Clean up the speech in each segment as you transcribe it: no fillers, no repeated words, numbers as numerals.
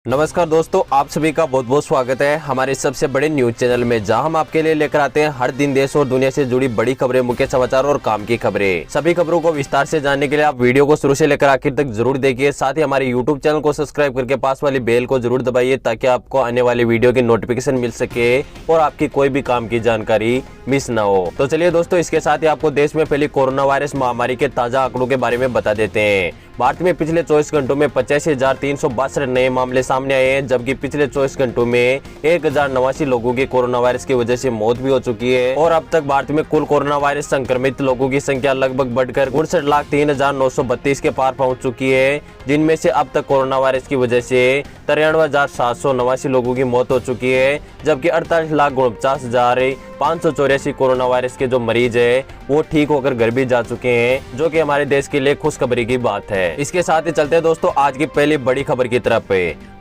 नमस्कार दोस्तों, आप सभी का बहुत बहुत स्वागत है हमारे सबसे बड़े न्यूज चैनल में, जहां हम आपके लिए लेकर आते हैं हर दिन देश और दुनिया से जुड़ी बड़ी खबरें, मुख्य समाचार और काम की खबरें। सभी खबरों को विस्तार से जानने के लिए आप वीडियो को शुरू से लेकर आखिर तक जरूर देखिए। साथ ही हमारे यूट्यूब चैनल को सब्सक्राइब करके पास वाली बेल को जरूर दबाइए ताकि आपको आने वाली वीडियो की नोटिफिकेशन मिल सके और आपकी कोई भी काम की जानकारी मिस ना हो। तो चलिए दोस्तों, इसके साथ ही आपको देश में फैली कोरोना वायरस महामारी के ताजा आंकड़ों के बारे में बता देते हैं। भारत में पिछले 24 घंटों में 85,362 नए मामले सामने आए हैं, जबकि पिछले 24 घंटों में 1,089 लोगों की कोरोना वायरस की वजह से मौत भी हो चुकी है। और अब तक भारत में कुल कोरोना वायरस संक्रमित लोगों की संख्या लगभग बढ़कर 69,03,932 के पार पहुंच चुकी है, जिनमें से अब तक कोरोना वायरस की वजह से 93,789 लोगों की मौत हो चुकी है, जबकि 48,49,584 कोरोना वायरस के जो मरीज है वो ठीक होकर घर भी जा चुके हैं, जो कि हमारे देश के लिए खुशखबरी की बात है। इसके साथ ही चलते हैं दोस्तों आज की पहली बड़ी खबर की तरफ।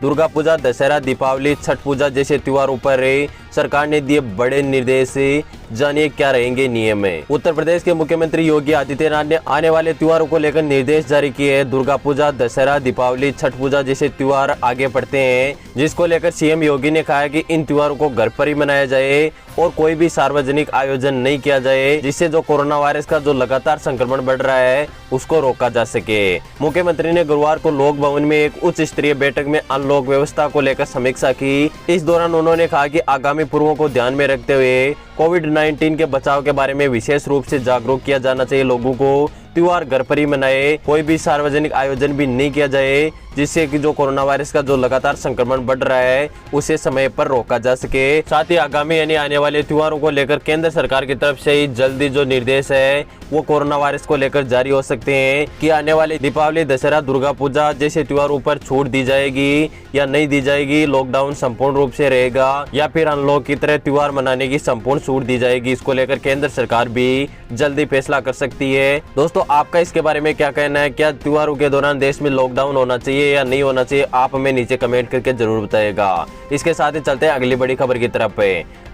दुर्गा पूजा, दशहरा, दीपावली, छठ पूजा जैसे त्योहारों पर सरकार ने दिए बड़े निर्देश, जानिए क्या रहेंगे नियम। उत्तर प्रदेश के मुख्यमंत्री योगी आदित्यनाथ ने आने वाले त्योहारों को लेकर निर्देश जारी किए हैं। दुर्गा पूजा, दशहरा, दीपावली, छठ पूजा जैसे त्योहार आगे बढ़ते हैं, जिसको लेकर सीएम योगी ने कहा है कि इन त्योहारों को घर पर ही मनाया जाए और कोई भी सार्वजनिक आयोजन नहीं किया जाए, जिससे जो कोरोना वायरस का जो लगातार संक्रमण बढ़ रहा है उसको रोका जा सके। मुख्यमंत्री ने गुरुवार को लोक भवन में एक उच्च स्तरीय बैठक में अनलॉक व्यवस्था को लेकर समीक्षा की। इस दौरान उन्होंने कहा कि आगामी पर्वों को ध्यान में रखते हुए कोविड-19 के बचाव के बारे में विशेष रूप से जागरूक किया जाना चाहिए। लोगों को त्योहार घर पर ही मनाए, कोई भी सार्वजनिक आयोजन भी नहीं किया जाए, जिससे कि जो कोरोना वायरस का जो लगातार संक्रमण बढ़ रहा है उसे समय पर रोका जा सके। साथ ही आगामी यानी आने वाले त्योहारों को लेकर केंद्र सरकार की तरफ से ही जल्दी जो निर्देश है वो कोरोना वायरस को लेकर जारी हो सकते हैं कि आने वाले दीपावली, दशहरा, दुर्गा पूजा जैसे त्योहारों पर छूट दी जाएगी या नहीं दी जाएगी, लॉकडाउन संपूर्ण रूप से रहेगा या फिर अनलॉक की तरह त्योहार मनाने की संपूर्ण छूट दी जाएगी। इसको लेकर केंद्र सरकार भी जल्दी फैसला कर सकती है। दोस्तों, आपका इसके बारे में क्या कहना है? क्या त्योहारों के दौरान देश में लॉकडाउन होना चाहिए या नहीं होना चाहिए? आप हमें नीचे कमेंट करके जरूर बताइएगा। इसके साथ ही चलते हैं अगली बड़ी खबर की तरफ।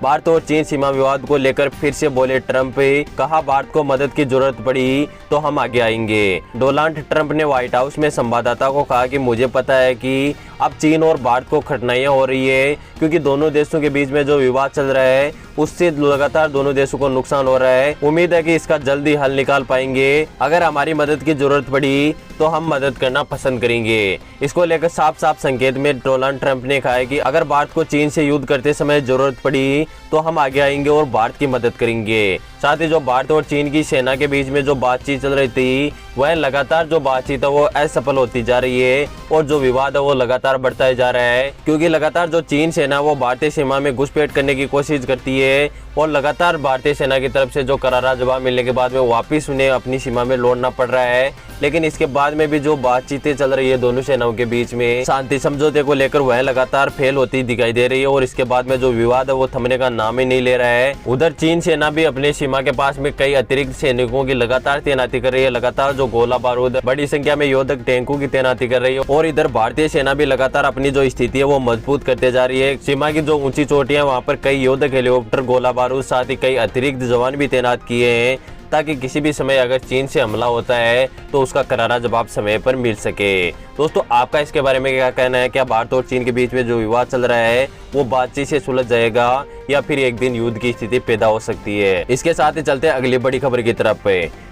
भारत और चीन सीमा विवाद को लेकर फिर से बोले ट्रंप, कहा भारत को मदद की जरूरत पड़ी तो हम आगे आएंगे। डोनाल्ड ट्रंप ने व्हाइट हाउस में संवाददाता को कहा कि मुझे पता है कि अब चीन और भारत को कठिनाइयां हो रही है, क्योंकि दोनों देशों के बीच में जो विवाद चल रहा है उससे लगातार दोनों देशों को नुकसान हो रहा है। उम्मीद है कि इसका जल्दी हल निकाल पाएंगे। अगर हमारी मदद की जरूरत पड़ी तो हम मदद करना पसंद करेंगे। इसको लेकर साफ साफ संकेत में डोनाल्ड ट्रंप ने कहा है कि अगर भारत को चीन से युद्ध करते समय जरूरत पड़ी तो हम आगे आएंगे और भारत की मदद करेंगे। साथ ही जो भारत और चीन की सेना के बीच में जो बातचीत चल रही थी वह लगातार जो बातचीत है वो असफल होती जा रही है और जो विवाद है वो लगातार बढ़ता जा रहा है, क्योंकि लगातार जो चीन सेना वो भारतीय सीमा में घुसपैठ करने की कोशिश करती है और लगातार भारतीय सेना की तरफ से जो करारा जवाब मिलने के बाद में वापिस उन्हें अपनी सीमा में लौटना पड़ रहा है। लेकिन इसके बाद में भी जो बातचीतें चल रही है दोनों सेनाओं के बीच में शांति समझौते को लेकर वह लगातार फेल होती दिखाई दे रही है और इसके बाद में जो विवाद है वो थमने का नाम ही नहीं ले रहा है। उधर चीन सेना भी अपने सीमा के पास में कई अतिरिक्त सैनिकों की लगातार तैनाती कर रही है, लगातार जो गोला बारूद, बड़ी संख्या में योधक टैंकों की तैनाती कर रही है और इधर भारतीय सेना भी लगातार अपनी जो स्थिति है वो मजबूत करते जा रही है। सीमा की जो ऊंची चोटियां वहां पर कई योधक हेलीकॉप्टर, गोला बारूद, साथ ही कई अतिरिक्त जवान भी तैनात किए हैं ताकि किसी भी समय अगर चीन से हमला होता है तो उसका करारा जवाब समय पर मिल सके। दोस्तों, आपका इसके बारे में क्या कहना है? क्या भारत और चीन के बीच में जो विवाद चल रहा है वो बातचीत से सुलझ जाएगा या फिर एक दिन युद्ध की स्थिति पैदा हो सकती है? इसके साथ ही चलते हैं अगली बड़ी खबर की तरफ।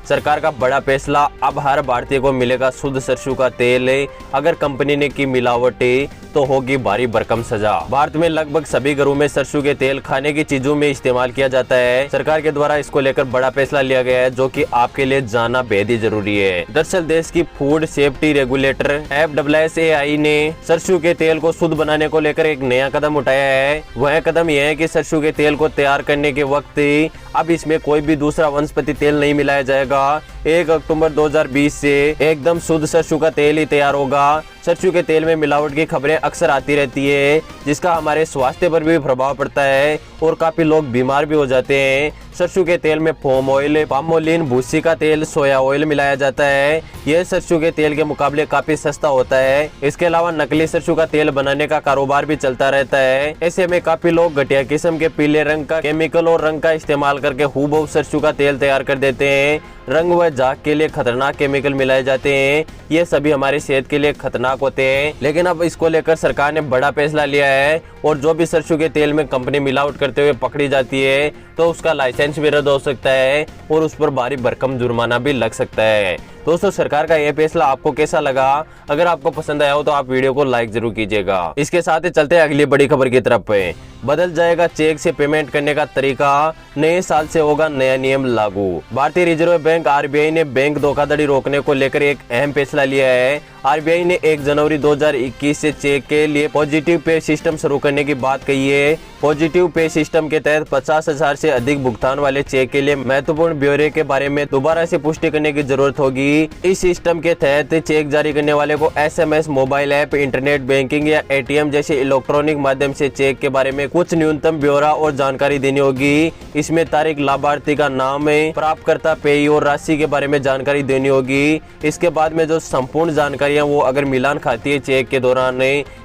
सरकार का बड़ा फैसला, अब हर भारतीय को मिलेगा शुद्ध सरसों का तेल। अगर कंपनी ने की मिलावट तो होगी भारी भरकम सजा। भारत में लगभग सभी घरों में सरसों के तेल खाने की चीजों में इस्तेमाल किया जाता है। सरकार के द्वारा इसको लेकर बड़ा फैसला लिया गया है, जो कि आपके लिए जानना बेहद ही जरूरी है। दरअसल देश की फूड सेफ्टी रेगुलेटर FSSAI ने सरसों के तेल को शुद्ध बनाने को लेकर एक नया कदम उठाया है। वह कदम यह है कि सरसों के तेल को तैयार करने के वक्त अब इसमें कोई भी दूसरा वनस्पति तेल नहीं मिलाया जाएगा। 1 अक्टूबर 2020 से एकदम शुद्ध सरसों का तेल ही तैयार होगा। सरसों के तेल में मिलावट की खबरें अक्सर आती रहती है, जिसका हमारे स्वास्थ्य पर भी प्रभाव पड़ता है और काफी लोग बीमार भी हो जाते हैं। सरसों के तेल में पाम ऑयल, पामोलिन, भूसी का तेल, सोया ऑयल मिलाया जाता है। यह सरसों के तेल के मुकाबले काफी सस्ता होता है। इसके अलावा नकली सरसों का तेल बनाने का कारोबार भी चलता रहता है। ऐसे में काफी लोग घटिया किस्म के पीले रंग का केमिकल और रंग का इस्तेमाल करके हूबहू सरसों का तेल तैयार कर देते हैं। रंग व झाग के लिए खतरनाक केमिकल मिलाए जाते हैं। ये सभी हमारी सेहत के लिए खतरनाक होते हैं। लेकिन अब इसको लेकर सरकार ने बड़ा फैसला लिया है और जो भी सरसों के तेल में कंपनी मिलावट करते हुए पकड़ी जाती है तो उसका लाइसेंस भी रद्द हो सकता है और उस पर भारी भरकम जुर्माना भी लग सकता है। दोस्तों, सरकार का यह फैसला आपको कैसा लगा? अगर आपको पसंद आया हो तो आप वीडियो को लाइक जरूर कीजिएगा। इसके साथ ही चलते हैं अगली बड़ी खबर की तरफ पे। बदल जाएगा चेक से पेमेंट करने का तरीका, नए साल से होगा नया नियम लागू। भारतीय रिजर्व बैंक आरबीआई ने बैंक धोखाधड़ी रोकने को लेकर एक अहम फैसला लिया है। आरबीआई ने 1 जनवरी 2021 से चेक के लिए पॉजिटिव पे सिस्टम शुरू करने की बात कही है। पॉजिटिव पे सिस्टम के तहत 50,000 से अधिक भुगतान वाले चेक के लिए महत्वपूर्ण ब्यौरे के बारे में दोबारा से पुष्टि करने की जरूरत होगी। इस सिस्टम के तहत चेक जारी करने वाले को SMS, mobile app, internet banking या ATM जैसे इलेक्ट्रॉनिक माध्यम से चेक के बारे में कुछ न्यूनतम ब्यौरा और जानकारी देनी होगी। इसमें तारीख, लाभार्थी का नाम, प्राप्तकर्ता, पेयी और राशि के बारे में जानकारी देनी होगी। इसके बाद में जो संपूर्ण जानकारी वो अगर मिलान खाती है चेक के दौरान,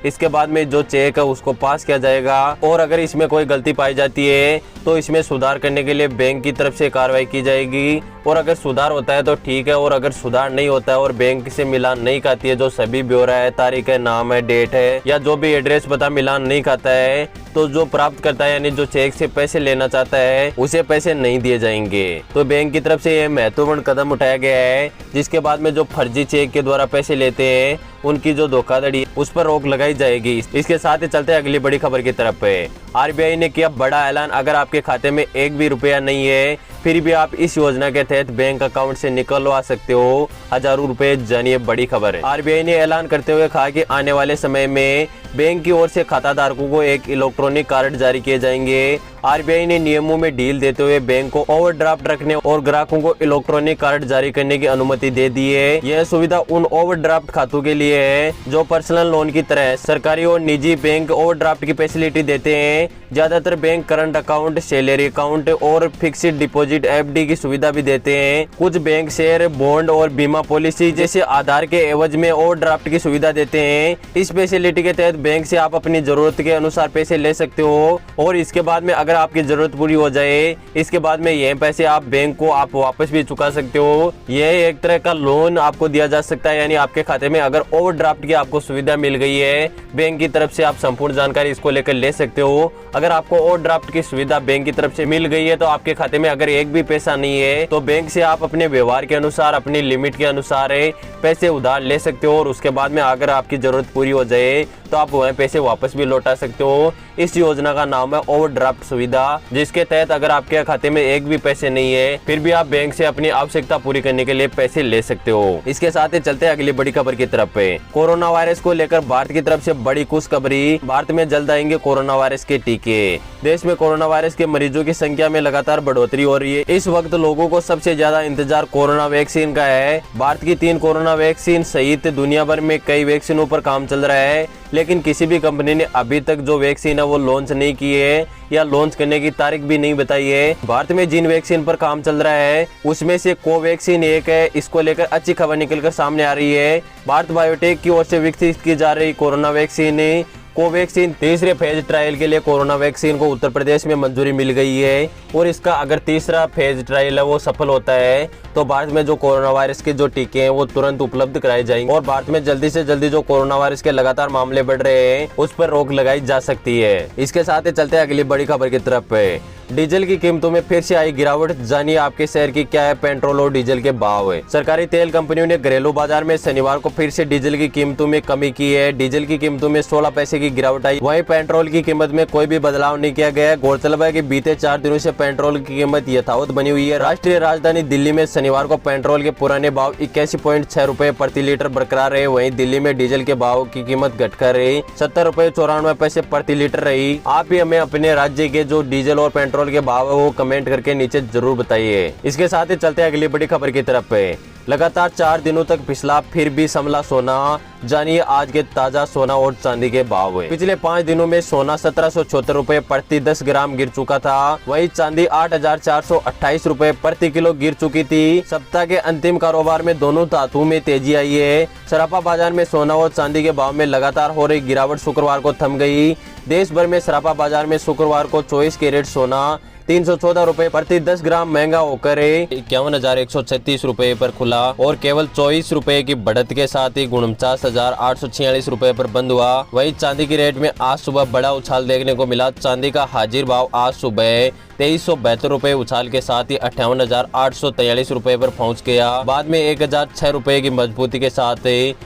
इसके बाद में जो चेक है उसको पास किया जाएगा और अगर इसमें कोई गलती पाई जाती है तो इसमें सुधार करने के लिए बैंक की तरफ से कार्रवाई की जाएगी। और अगर सुधार होता है तो ठीक है, और अगर सुधार नहीं होता है और बैंक से मिलान नहीं खाती है, जो सभी ब्यौरा है, तारीख है, नाम है, डेट है या जो भी एड्रेस पता मिलान नहीं खाता है, तो जो प्राप्त करता है यानी जो चेक से पैसे लेना चाहता है उसे पैसे नहीं दिए जाएंगे। तो बैंक की तरफ से यह महत्वपूर्ण कदम उठाया गया है, जिसके बाद में जो फर्जी चेक के द्वारा पैसे लेते हैं उनकी जो धोखाधड़ी उस पर रोक लगाई जाएगी। इसके साथ ही चलते अगली बड़ी खबर की तरफ है। आरबीआई ने किया बड़ा ऐलान, अगर आपके खाते में एक भी रुपया नहीं है फिर भी आप इस योजना के तहत बैंक अकाउंट से निकलवा सकते हो हजारों रुपए। जानिए बड़ी खबर है। आरबीआई ने ऐलान करते हुए कहा कि आने वाले समय में बैंक की ओर से खाता धारकों को एक इलेक्ट्रॉनिक कार्ड जारी किए जाएंगे। आरबीआई ने नियमों में ढील देते हुए बैंक को ओवरड्राफ्ट रखने और ग्राहकों को इलेक्ट्रॉनिक कार्ड जारी करने की अनुमति दे दी है। यह सुविधा उन ओवरड्राफ्ट खातों के लिए है जो पर्सनल लोन की तरह है। सरकारी और निजी बैंक ओवरड्राफ्ट की फैसिलिटी देते हैं। ज्यादातर bank current account, salary account और फिक्स्ड डिपॉजिट FD की सुविधा भी देते हैं। कुछ बैंक शेयर, बॉन्ड और बीमा पॉलिसी जैसे आधार के एवज में ओवरड्राफ्ट की सुविधा देते हैं। इस फैसिलिटी के तहत बैंक से आप अपनी जरूरत के अनुसार पैसे ले सकते हो और इसके बाद में अगर आपकी जरूरत पूरी हो जाए इसके बाद में यह पैसे आप बैंक को आप वापस भी चुका सकते हो। यह एक तरह का लोन आपको दिया जा सकता है, यानी आपके खाते में अगर ओवरड्राफ्ट की आपको सुविधा मिल गई है बैंक की तरफ से, आप संपूर्ण जानकारी इसको लेकर ले सकते हो। अगर आपको ओवरड्राफ्ट की सुविधा बैंक की तरफ से मिल गई है तो आपके खाते में अगर एक भी पैसा नहीं है तो बैंक से आप अपने व्यवहार के अनुसार, अपनी लिमिट के अनुसार पैसे उधार ले सकते हो और उसके बाद में अगर आपकी जरूरत पूरी हो जाए तो आप वह पैसे वापस भी लौटा सकते हो। इस योजना का नाम है ओवरड्राफ्ट सुविधा, जिसके तहत अगर आपके खाते में एक भी पैसे नहीं है फिर भी आप बैंक से अपनी आवश्यकता पूरी करने के लिए पैसे ले सकते हो। इसके साथ ही चलते हैं अगली बड़ी खबर की तरफ पे। कोरोना वायरस को लेकर भारत की तरफ से बड़ी खुशखबरी, भारत में जल्द आएंगे कोरोना वायरस के टीके। देश में कोरोना वायरस के मरीजों की संख्या में लगातार बढ़ोतरी हो रही है। इस वक्त लोगों को सबसे ज्यादा इंतजार कोरोना वैक्सीन का है। भारत की 3 कोरोना वैक्सीन सहित दुनिया भर में कई वैक्सीनों पर काम चल रहा है, लेकिन किसी भी कंपनी ने अभी तक जो वैक्सीन है वो लॉन्च नहीं की है या लॉन्च करने की तारीख भी नहीं बताई है। भारत में जिन वैक्सीन पर काम चल रहा है उसमें से कोवैक्सीन एक है। इसको लेकर अच्छी खबर निकलकर सामने आ रही है। भारत बायोटेक की ओर से विकसित की जा रही कोरोना वैक्सीन कोवैक्सीन तीसरे फेज ट्रायल के लिए कोरोना वैक्सीन को उत्तर प्रदेश में मंजूरी मिल गई है और इसका अगर तीसरा फेज ट्रायल है वो सफल होता है तो भारत में जो कोरोना वायरस के जो टीके हैं वो तुरंत उपलब्ध कराए जाएंगे और भारत में जल्दी से जल्दी जो कोरोना वायरस के लगातार मामले बढ़ रहे हैं उस पर रोक लगाई जा सकती है। इसके साथ ही चलते हैं अगली बड़ी खबर की तरफ पे। डीजल की कीमतों में फिर से आई गिरावट, जानिए आपके शहर की क्या है पेट्रोल और डीजल के भाव है। सरकारी तेल कंपनियों ने घरेलू बाजार में शनिवार को फिर से डीजल की कीमतों में कमी की है। डीजल की कीमतों में 16 पैसे की गिरावट आई। वहीं पेट्रोल की कीमत में कोई भी बदलाव नहीं किया गया है। गौरतलब है कि बीते 4 दिनों से पेट्रोल की कीमत यथावत बनी हुई है। राष्ट्रीय राजधानी दिल्ली में शनिवार को पेट्रोल के पुराने भाव 81.6 रुपए प्रति लीटर बरकरार रहे। वहीं दिल्ली में डीजल के भाव की कीमत घटकर रही 70.94 प्रति लीटर रही। आप ही हमें अपने राज्य के जो डीजल और पेट्रोल के भाव है वो कमेंट करके नीचे जरूर बताइए। इसके साथ ही चलते हैं अगली बड़ी खबर की तरफ पे। लगातार 4 दिनों तक फिसला फिर भी संभला सोना। जानिए आज के ताजा सोना और चांदी के भाव हुए। पिछले 5 दिनों में सोना 1776 रुपए प्रति 10 ग्राम गिर चुका था, वहीं चांदी 8428 रुपए प्रति किलो गिर चुकी थी। सप्ताह के अंतिम कारोबार में दोनों धातुओं में तेजी आई है। सराफा बाजार में सोना और चांदी के भाव में लगातार हो रही गिरावट शुक्रवार को थम गई। देश भर में सराफा बाजार में शुक्रवार को 24 कैरेट सोना 314 रुपए प्रति 10 ग्राम महंगा होकर 51,136 रुपए पर खुला और केवल 24 रुपए की बढ़त के साथ ही 49,846 रुपए पर बंद हुआ। वहीं चांदी की रेट में आज सुबह बड़ा उछाल देखने को मिला। चांदी का हाजिर भाव आज सुबह 2372 रुपए उछाल के साथ ही 58,843 रुपए पर पहुंच गया। बाद में 1,006 रुपए की मजबूती के साथ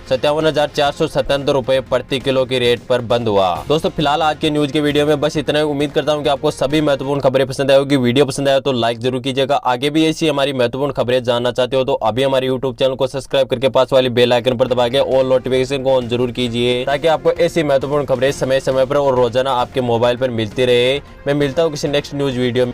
57,477 रुपए प्रति किलो की रेट पर बंद हुआ। दोस्तों फिलहाल आज के न्यूज के वीडियो में बस इतना ही। उम्मीद करता हूं कि आपको सभी महत्वपूर्ण खबरें पसंद आई होगी। वीडियो पसंद आया तो लाइक जरूर कीजिएगा। आगे भी ऐसी हमारी महत्वपूर्ण खबरें जानना चाहते हो तो अभी हमारे यूट्यूब चैनल को सब्सक्राइब करके पास वाली बेल आइकन पर दबा के ऑल नोटिफिकेशन को ऑन जरूर कीजिए, ताकि आपको ऐसी महत्वपूर्ण खबरें समय समय पर और रोजाना आपके मोबाइल पर मिलती रहे। मैं मिलता हूँ किसी नेक्स्ट न्यूज वीडियो